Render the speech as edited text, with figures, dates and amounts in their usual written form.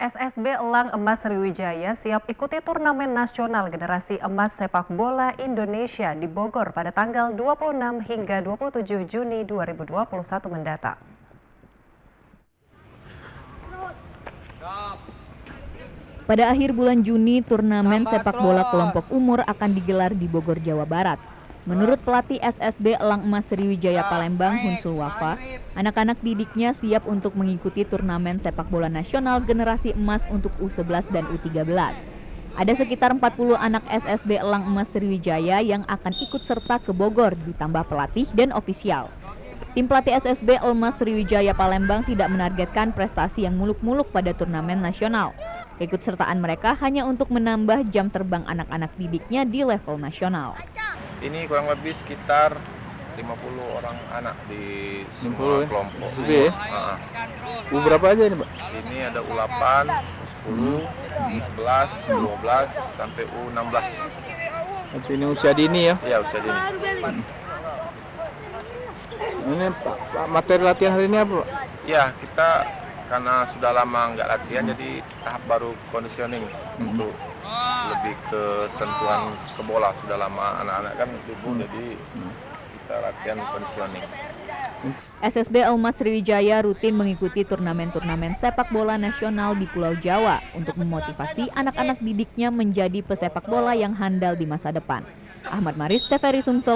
SSB Elang Emas Sriwijaya siap ikuti turnamen nasional generasi emas sepak bola Indonesia di Bogor pada tanggal 26 hingga 27 Juni 2021 mendatang. Pada akhir bulan Juni, turnamen sepak bola kelompok umur akan digelar di Bogor, Jawa Barat. Menurut pelatih SSB Elang Emas Sriwijaya Palembang, Hunsul Wafa, anak-anak didiknya siap untuk mengikuti turnamen sepak bola nasional generasi emas untuk U11 dan U13. Ada sekitar 40 anak SSB Elang Emas Sriwijaya yang akan ikut serta ke Bogor, ditambah pelatih dan ofisial. Tim pelatih SSB Emas Sriwijaya Palembang tidak menargetkan prestasi yang muluk-muluk pada turnamen nasional. Keikutsertaan mereka hanya untuk menambah jam terbang anak-anak didiknya di level nasional. Ini kurang lebih sekitar 50 orang anak di semua kelompok. SSB ya? Berapa aja ini, Pak? Ini ada U8, U10, U11, U12, sampai U16. Nanti ini usia dini ya? Ya, usia dini. Ini Pak, materi latihan hari ini apa, Pak? Ya, kita karena sudah lama nggak latihan, jadi tahap baru conditioning untuk lebih ke sentuhan ke bola. Sudah lama anak-anak kan libur, jadi kita latihan conditioning. SSB Emas Sriwijaya rutin mengikuti turnamen-turnamen sepak bola nasional di Pulau Jawa untuk memotivasi anak-anak didiknya menjadi pesepak bola yang handal di masa depan. Ahmad Maris, TVRI Sumsel.